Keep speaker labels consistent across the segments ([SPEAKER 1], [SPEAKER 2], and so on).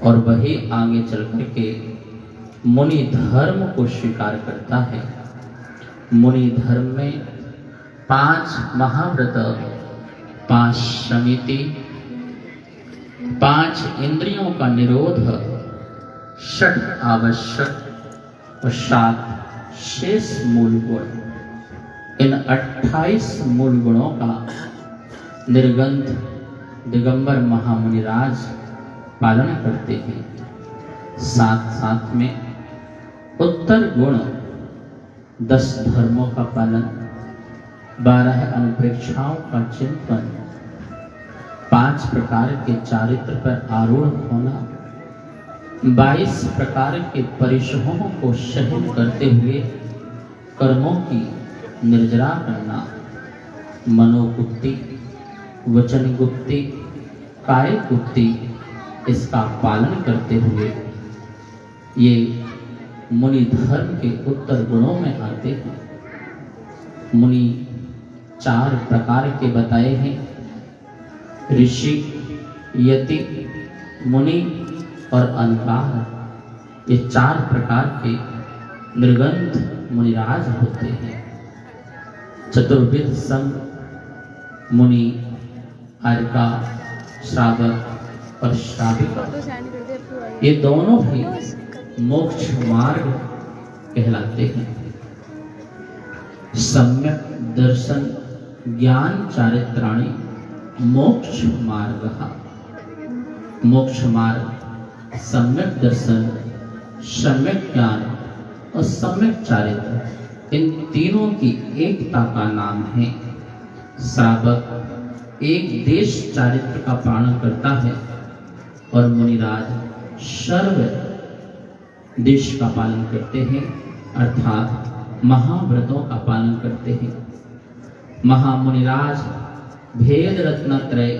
[SPEAKER 1] और वही आगे चल करके मुनि धर्म को स्वीकार करता है। मुनि धर्म में 5 महाव्रत, 5 समिति, 5 इंद्रियों का निरोध, 6 आवश्यक और 7 शेष मूल गुण, इन 28 मूल गुणों का निर्गंध दिगंबर महामुनिराज पालन करते हैं। साथ साथ में उत्तर गुण 10 धर्मों का पालन, 12 अनुप्रेक्षाओं का चिंतन, 5 प्रकार के चारित्र पर आरूढ़ होना, 22 प्रकार के परिश्रमों को सहन करते हुए कर्मों की निर्जरा करना, मनोगुप्ति, वचन गुप्ति, काय गुप्ति, इसका पालन करते हुए ये मुनि धर्म के उत्तर गुणों में आते हैं। मुनि 4 प्रकार के बताए हैं, ऋषि, यति, मुनि और अनकार। ये 4 प्रकार के निर्गंध मुनिराज होते हैं। चतुर्विध संघ मुनि, अर्का, श्रावक और श्राविका, ये दोनों भी मोक्ष मार्ग कहलाते हैं। सम्यक दर्शन ज्ञान चारित्राणि मोक्ष मार्गः। मोक्ष मार्ग सम्यक दर्शन, सम्यक ज्ञान और सम्यक चारित्र, इन तीनों की एकता का नाम है। श्रावक एक देश चारित्र का पालन करता है और मुनिराज सर्व देश का पालन करते हैं, अर्थात महाव्रतों का पालन करते हैं। महामुनिराज भेद रत्नत्रय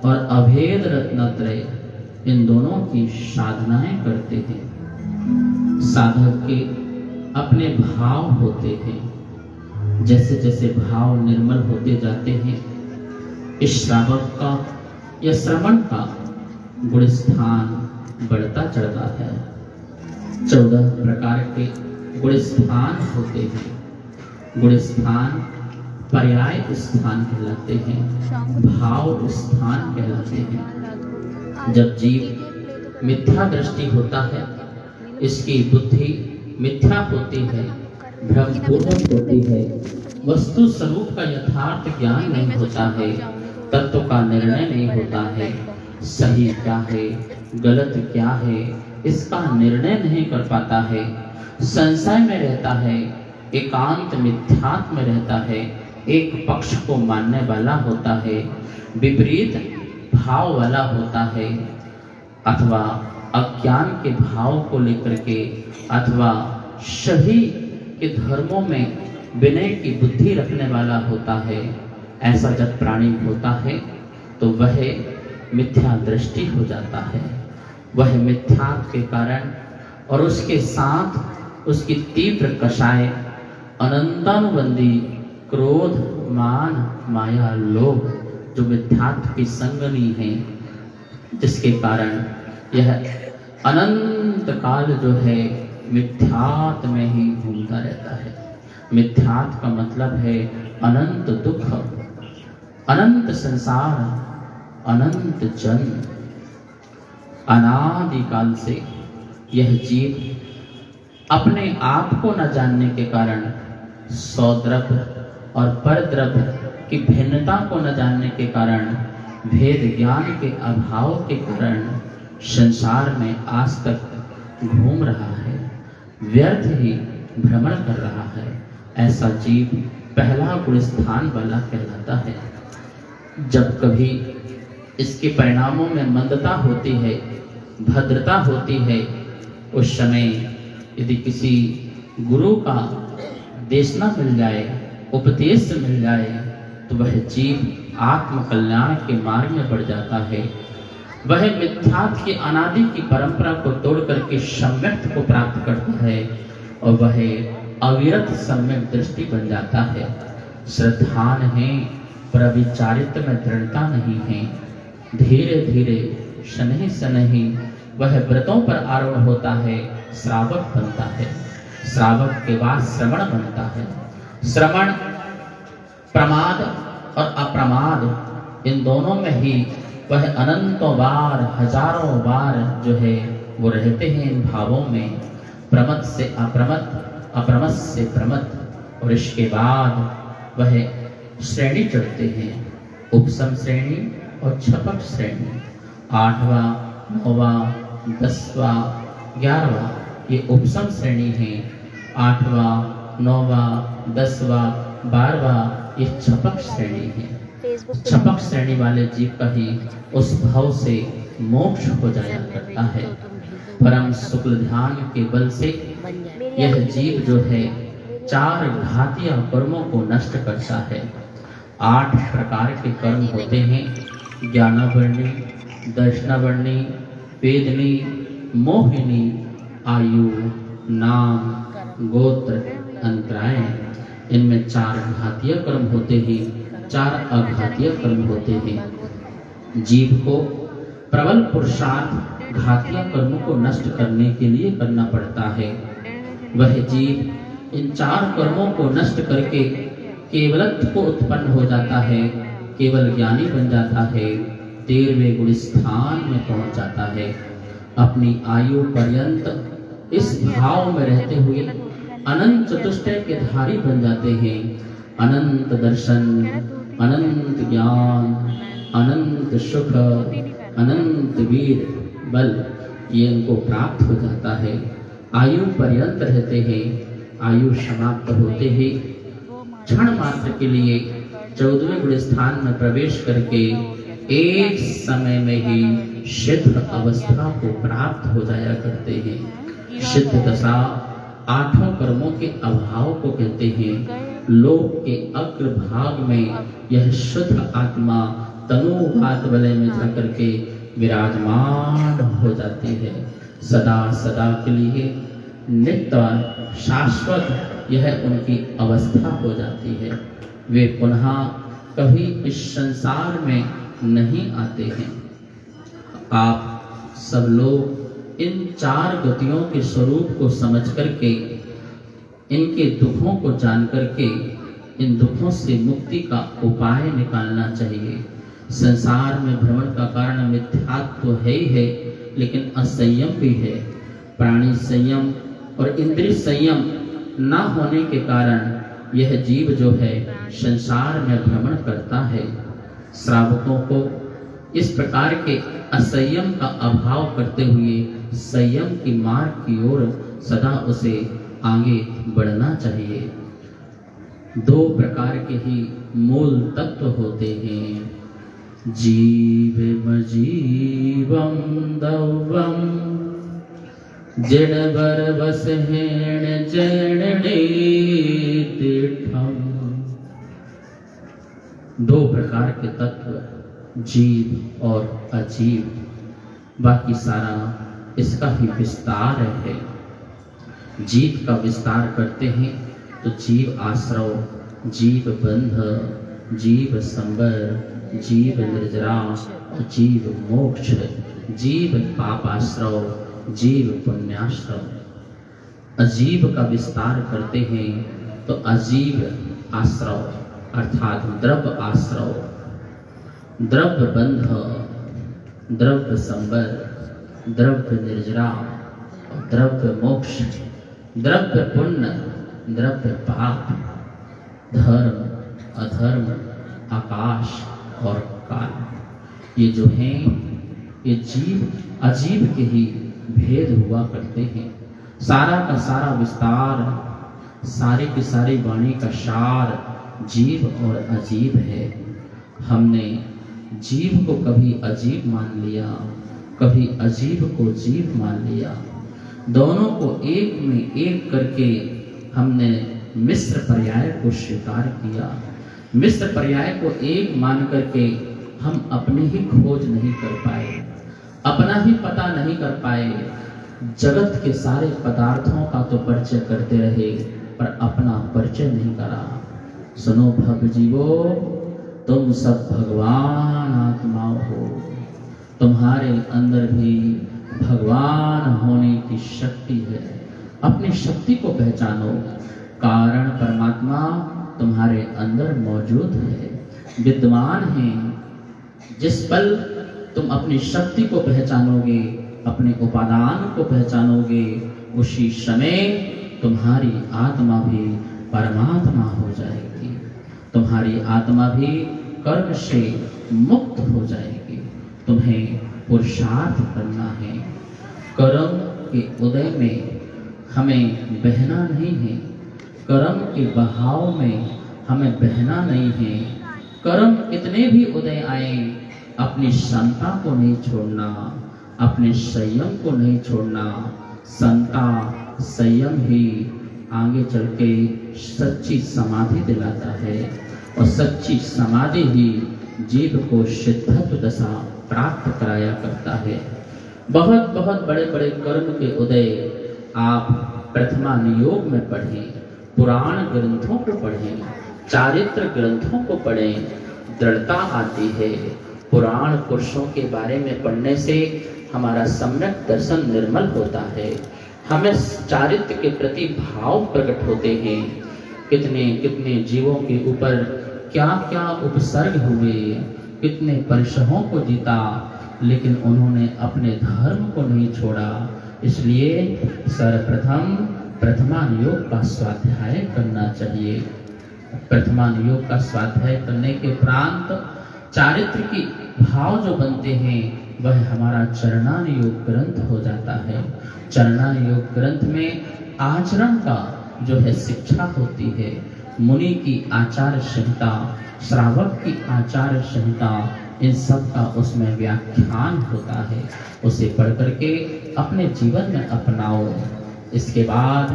[SPEAKER 1] और अभेद रत्नत्रय, इन दोनों की साधनाएं करते हैं। साधक के अपने भाव होते हैं, जैसे जैसे भाव निर्मल होते जाते हैं, इस श्रावक का या श्रवण का गुण स्थान बढ़ता चढ़ता है। 14 प्रकार के गुण स्थान होते हैं। गुण स्थान पर्याय स्थान कहलाते हैं, भाव स्थान कहलाते हैं। जब जीव मिथ्या दृष्टि होता है, इसकी बुद्धि मिथ्या होती है, भ्रमपूर्वक होती है, वस्तु स्वरूप का यथार्थ ज्ञान नहीं होता है, तत्व का निर्णय नहीं होता है, सही क्या है गलत क्या है इसका निर्णय नहीं कर पाता है, संशय में रहता है, एकांत मिथ्यात्व में रहता है, एक पक्ष को मानने वाला होता है, विपरीत भाव वाला होता है, अथवा अज्ञान के भाव को लेकर के अथवा सही के धर्मों में विनय की बुद्धि रखने वाला होता है। ऐसा जब प्राणी होता है तो वह मिथ्या दृष्टि हो जाता है। वह मिथ्या के कारण और उसके साथ उसकी तीव्र कषाय अनंतानुबंधी क्रोध, मान, माया, लोभ जो मिथ्यात्व की संगनी है, जिसके कारण यह अनंत काल जो है मिथ्यात्व में ही घूमता रहता है। मिथ्यात्व का मतलब है अनंत दुख, अनंत संसार, अनंत जन्म। अनादि काल से यह जीव अपने आप को न जानने के कारण, सौद्रव्य और परद्रव्य की भिन्नता को न जानने के कारण, भेद ज्ञान के अभाव के कारण संसार में आज तक घूम रहा है, व्यर्थ ही भ्रमण कर रहा है। ऐसा जीव पहला गुण स्थान वाला कहलाता है। जब कभी इसके परिणामों में मंदता होती है, भद्रता होती है, उस समय यदि किसी गुरु का देशना मिल जाए, उपदेश मिल जाए, तो वह जीव आत्म कल्याण के मार्ग में बढ़ जाता है। वह मिथ्यात्व की अनादि की परंपरा को तोड़ करके सम्यक को प्राप्त करता है और वह अविरत सम्यक दृष्टि बन जाता है। श्रद्धान है पर अविचारित्र में दृढ़ता नहीं है। धीरे धीरे शनहि शनहि वह व्रतों पर आरूढ़ होता है, श्रावक बनता है। श्रावक के बाद श्रवण बनता है। श्रवण प्रमाद और अप्रमाद इन दोनों में ही वह अनंतों बार, हजारों बार जो है वो रहते हैं इन भावों में, प्रमद से अप्रमद, अप्रमद से प्रमद। और इसके बाद वह श्रेणी चढ़ते हैं, उपसम श्रेणी और छपक श्रेणी। 8वां, 9वां, 10वां, 11वां ये उपसम श्रेणी है। 8वां, 9वां, 10वां, 12वां ये छपक श्रेणी है। छपक श्रेणी वाले जीव का ही उस भाव से मोक्ष हो जाया करता है। परम शुक्ल ध्यान के बल से यह जीव जो है 4 घातीय कर्मों को नष्ट करता है। 8 प्रकार के कर्म होते हैं, ज्ञानावर्णी, दर्शनावर्णी, वेदनी, मोहिनी, आयु, नाम, गोत्र, अंतरायण। इनमें 4 घातीय कर्म होते हैं, 4 अघातीय कर्म होते हैं। जीव को प्रबल पुरुषार्थ घातीय कर्मों को नष्ट करने के लिए करना पड़ता है। वह जीव इन 4 कर्मों को नष्ट करके केवलत्व को उत्पन्न हो जाता है, केवल ज्ञानी बन जाता है, 13वें गुण स्थान में पहुंच जाता है। अपनी आयु पर्यंत इस भाव में रहते हुए अनंत चतुष्टय के धारी बन जाते हैं। अनंत दर्शन, अनंत ज्ञान, अनंत सुख, अनंत वीर बल ये इनको प्राप्त हो जाता है। आयु पर्यंत रहते हैं, आयु समाप्त होते ही क्षण मात्र के लिए 14वें गुण स्थान में प्रवेश करके एक समय में ही सिद्ध अवस्था को प्राप्त हो जाया करते हैं। सिद्ध दशा 8 कर्मों के अभाव को कहते हैं। लोक के अग्र भाग में यह शुद्ध आत्मा तनुघात वलय में जाकर के विराजमान हो जाती है। सदा सदा के लिए नित्य शाश्वत यह उनकी अवस्था हो जाती है। वे पुनः कभी इस संसार में नहीं आते हैं। आप सब लोग इन 4 गतियों के स्वरूप को समझ करके, इनके दुखों को जान करके इन दुखों से मुक्ति का उपाय निकालना चाहिए। संसार में भ्रमण का कारण मिथ्यात्व तो है ही है, लेकिन असंयम भी है। प्राणी संयम और इंद्रिय संयम न होने के कारण यह जीव जो है संसार में भ्रमण करता है। श्रावकों को इस प्रकार के असंयम का अभाव करते हुए संयम की मार्ग की ओर सदा उसे आगे बढ़ना चाहिए। 2 प्रकार के ही मूल तत्व होते हैं, जीवम जीवम दवम जड़वर बस हेण जड़ने तीर्थम। 2 प्रकार के तत्व, जीव और अजीव। बाकी सारा इसका ही विस्तार है। जीव का विस्तार करते हैं तो जीव आश्रव, जीव बंध, जीव संबर, जीव निर्जरा, जीव मोक्ष, जीव पापाश्रव, जीव पुण्याश्रव। अजीव का विस्तार करते हैं तो अजीव आश्रव अर्थात द्रव्य आश्रव, द्रव्य बंध, द्रव्य संबर, द्रव्य निर्जरा, द्रव्य मोक्ष, द्रव्य पुण्य, द्रव्य पाप, धर्म अधर्म, आकाश और काल। ये जो हैं ये जीव अजीव के ही भेद हुआ करते हैं। सारा का सारा विस्तार, सारी की सारी वाणी का सार जीव और अजीब है। हमने जीव को कभी अजीब मान लिया, कभी अजीब को जीव मान लिया। दोनों को एक में एक करके हमने मिश्र पर्याय को स्वीकार किया। मिश्र पर्याय को एक मान करके हम अपनी ही खोज नहीं कर पाए, अपना ही पता नहीं कर पाए। जगत के सारे पदार्थों का तो परिचय करते रहे पर अपना परिचय नहीं करा। सुनो भव जीवो, तुम सब भगवान आत्मा हो। तुम्हारे अंदर भी भगवान होने की शक्ति है। अपनी शक्ति को पहचानो। कारण परमात्मा तुम्हारे अंदर मौजूद है, विद्वान है। जिस पल तुम अपनी शक्ति को पहचानोगे, अपने उपादान को पहचानोगे, उसी समय तुम्हारी आत्मा भी परमात्मा हो जाएगी। तुम्हारी आत्मा भी कर्म से मुक्त हो जाएगी। तुम्हें पुरुषार्थ करना है। कर्म के उदय में हमें बहना नहीं है, कर्म के बहाव में हमें बहना नहीं है। कर्म कितने भी उदय आए, अपनी क्षमता को नहीं छोड़ना, अपने संयम को नहीं छोड़ना। संता संयम ही आगे चल के सच्ची समाधि दिलाता है, और सच्ची समाधि ही जीव को सिद्धत्व दशा प्राप्त कराया करता है। बहुत बहुत बड़े बड़े कर्म के उदय आप प्रथमा नियोग में पढ़ें, पुराण ग्रंथों को पढ़ें, चारित्र ग्रंथों को पढ़ें, दृढ़ता आती है। पुराण पुरुषों के बारे में पढ़ने से हमारा सम्यक दर्शन निर्मल होता है। हमें चारित्र के प्रति भाव प्रकट होते हैं। कितने कितने जीवों के ऊपर क्या क्या उपसर्ग हुए, कितने परिश्रमों को जीता, लेकिन उन्होंने अपने धर्म को नहीं छोड़ा। इसलिए सर्वप्रथम प्रथमान योग का स्वाध्याय करना चाहिए। प्रथमान योग का स्वाध्याय करने के उपरांत चारित्र की भाव जो बनते हैं वह हमारा चरणान योग ग्रंथ हो जाता है। चरणान योग ग्रंथ में आचरण का जो है शिक्षा होती है। मुनि की आचार संहिता, श्रावक की आचार संहिता, इन सब का उसमें व्याख्यान होता है। उसे पढ़ करके अपने जीवन में अपनाओ। इसके बाद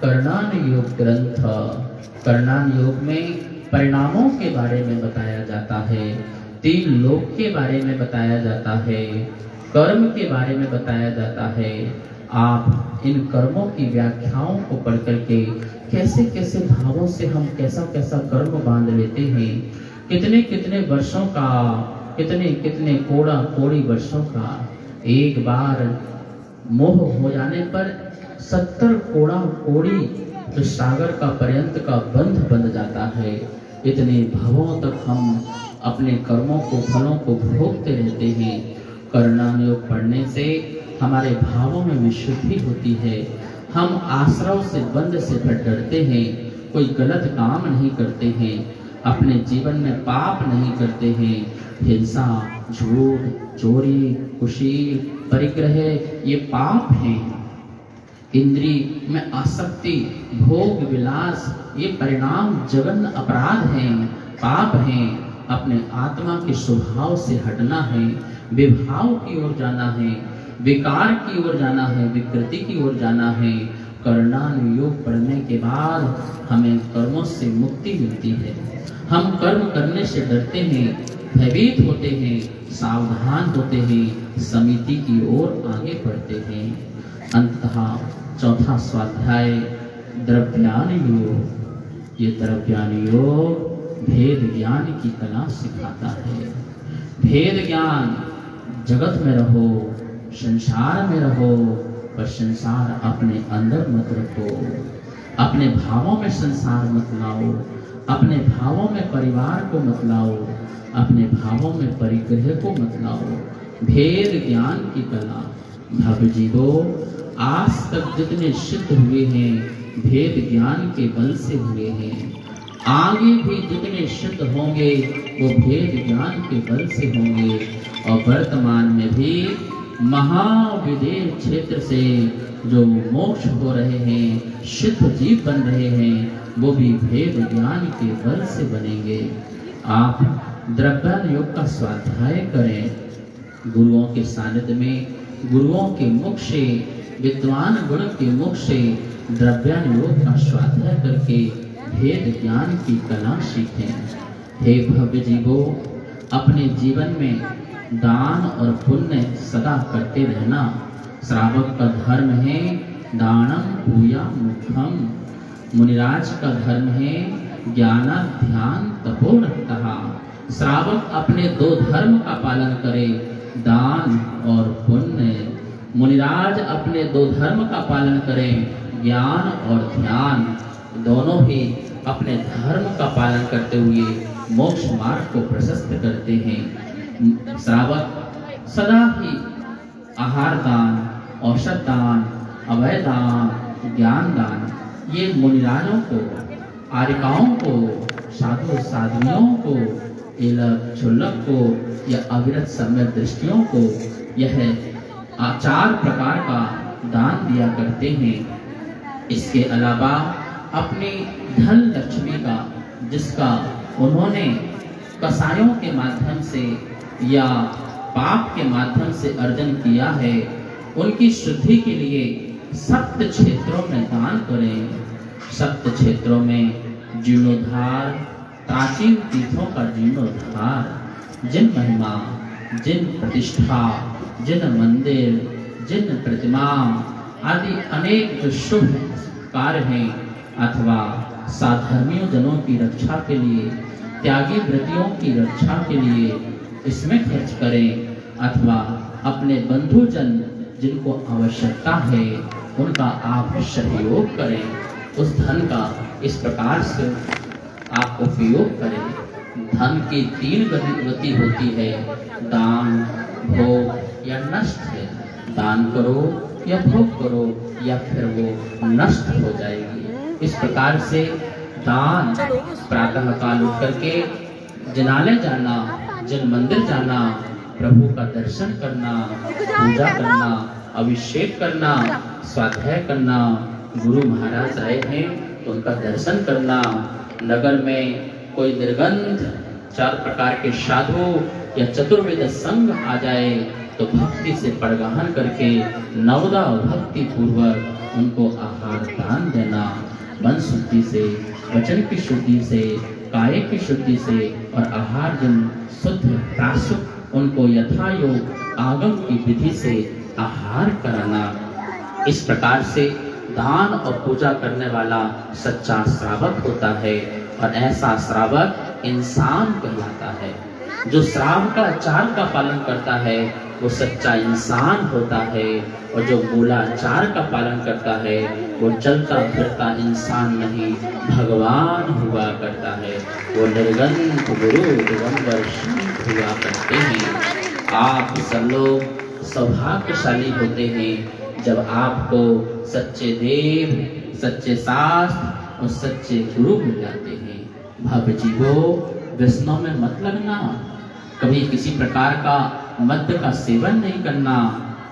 [SPEAKER 1] कर्णान योग ग्रंथ, कर्णान योग में परिणामों के बारे में बताया जाता है, 3 लोक के बारे में बताया जाता है, कर्म के बारे में बताया जाता है। आप इन कर्मों की व्याख्याओं को पढ़ करके कैसे कैसे भावों से हम कैसा कैसा कर्म बांध लेते हैं, कितने कितने वर्षों का, कितने कितने कोड़ा कोड़ी वर्षों का, एक बार मोह हो जाने पर 70 कोड़ा कोड़ी जो सागर का पर्यंत का बंध बन जाता है। इतने भावों तक हम अपने कर्मों को, फलों को भोगते रहते हैं। कर्णान योग पढ़ने से हमारे भावों में विशुद्धि होती है। हम आश्रव से, बंध से डरते हैं, कोई गलत काम नहीं करते हैं, अपने जीवन में पाप नहीं करते हैं। हिंसा, झूठ, चोरी, कुशील, परिग्रह ये पाप हैं। इंद्रिय में आसक्ति, भोग विलास ये परिणाम जघन्य अपराध हैं, पाप हैं। अपने आत्मा के स्वभाव से हटना है, विभाव की ओर जाना है, विकार की ओर जाना है, विकृति की ओर जाना है। कर्णान योग पढ़ने के बाद हमें कर्मों से मुक्ति मिलती है। हम कर्म करने से डरते हैं, भयभीत होते हैं, सावधान होते हैं, समिति की ओर आगे बढ़ते हैं। अंततः चौथा स्वाध्याय द्रव्यान योग। ये द्रव्यान योग भेद ज्ञान की कला सिखाता है। भेद ज्ञान, जगत में रहो, संसार में रहो, पर संसार अपने अंदर मत रखो। अपने भावों में संसार मत लाओ, अपने भावों में परिवार को मत लाओ, अपने भावों में परिग्रह को मत लाओ। भेद ज्ञान की कला। भव जीवो, आज तक जितने सिद्ध हुए हैं भेद ज्ञान के बल से हुए हैं। आगे भी जितने सिद्ध होंगे वो भेद ज्ञान के बल से होंगे। और वर्तमान में भी महाविदेह क्षेत्र से जो मोक्ष हो रहे हैं, सिद्ध जीव बन रहे हैं, वो भी भेद ज्ञान के बल से बनेंगे। आप द्रव्यान योग का स्वाध्याय करें। गुरुओं के सानिध्य में, गुरुओं के मुख से, विद्वान गुण के मुख से द्रव्यान योग का स्वाध्याय करके भेद ज्ञान की कला सीखें। हे भव्य जीवो, अपने जीवन में दान और पुण्य सदा करते रहना। श्रावक का धर्म है दानम पूया मुखम। मुनिराज का धर्म है ज्ञानाध्यान तपोनतः। श्रावक अपने 2 धर्म का पालन करे, दान और पुण्य। मुनिराज अपने दो धर्म का पालन करें, ज्ञान और ध्यान दोनों ही अपने धर्म का पालन करते हुए मोक्ष मार्ग को प्रशस्त करते हैं। श्रावक सदा ही आहार दान, औषध दान, अभय दान, ज्ञान दान, ये मुनिराजों को, आर्यकाओं को, साधु साध्वियों को, एलक छुल्लक को या अविरत सम्यक दृष्टियों को यह 4 प्रकार का दान दिया करते हैं। इसके अलावा अपनी धन लक्ष्मी का, जिसका उन्होंने कसायों के माध्यम से या पाप के माध्यम से अर्जन किया है, उनकी शुद्धि के लिए सप्त क्षेत्रों में दान करें। सप्त क्षेत्रों में जीर्णोद्धार, प्राचीन तीर्थों का जीर्णोद्धार, जिन महिमा, जिन प्रतिष्ठा, जिन मंदिर, जिन प्रतिमा आदि अनेक जो शुभ कार्य हैं, अथवा साधर्मियों जनों की रक्षा के लिए, त्यागी व्रतियों की रक्षा के लिए इसमें खर्च करें, अथवा अपने बंधुजन जिनको आवश्यकता है उनका आप सहयोग करें। उस धन का इस प्रकार से आप उपयोग करें। धन की 3 गति होती है, दान, भोग या नष्ट है। दान करो या भोग करो या फिर वो नष्ट हो जाएगी। इस प्रकार से दान, प्रातः काल उठ करके जिनालय जाना, जिन मंदिर जाना, प्रभु का दर्शन करना, पूजा करना, अभिषेक करना, स्वाध्याय करना, गुरु महाराज आए हैं तो उनका दर्शन करना, नगर में कोई निर्गंध 4 प्रकार के साधु या चतुर्वेद संघ आ जाए तो भक्ति से परगाहन करके नवदा भक्ति पूर्वक उनको आहार दान देना। मन शुद्धि से, वचन की शुद्धि से, काय की शुद्धि से और आहार जन शुद्ध प्राशुक उनको यथा योग आगम की विधि से आहार कराना। इस प्रकार से दान और पूजा करने वाला सच्चा श्रावक होता है और ऐसा श्रावक इंसान कहलाता है। जो श्राव का आचार का पालन करता है वो सच्चा इंसान होता है और जो मूलाचार का पालन करता है वो चलता फिरता इंसान नहीं, भगवान हुआ करता है। वो निर्गंध गुरु दिगंबर संत हुआ करते हैं। आप सब लोग सौभाग्यशाली होते हैं जब आपको सच्चे देव, सच्चे शास्त्र और सच्चे गुरु मिल जाते हैं। भव जीवो, व्यसनों में मत लगना, कभी किसी प्रकार का मद्य का सेवन नहीं करना,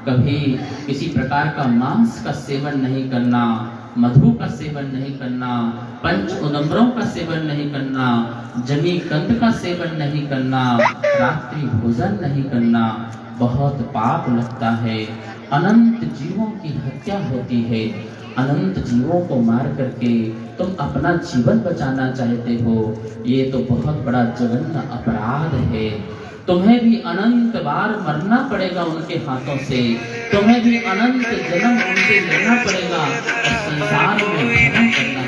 [SPEAKER 1] कभी किसी प्रकार का मांस का सेवन नहीं करना, मधु का सेवन नहीं करना, पंच उदम्बरों का सेवन नहीं करना, जमी कंद का सेवन नहीं करना, रात्रि भोजन नहीं करना। बहुत पाप लगता है। अनंत जीवों की हत्या होती है। अनंत जीवों को मार करके तुम अपना जीवन बचाना चाहते हो, ये तो बहुत बड़ा जघन्य अपराध है। तुम्हें भी अनंत बार मरना पड़ेगा उनके हाथों से, तुम्हें भी अनंत जन्म उनसे लेना पड़ेगा और संसार में भ्रमण करना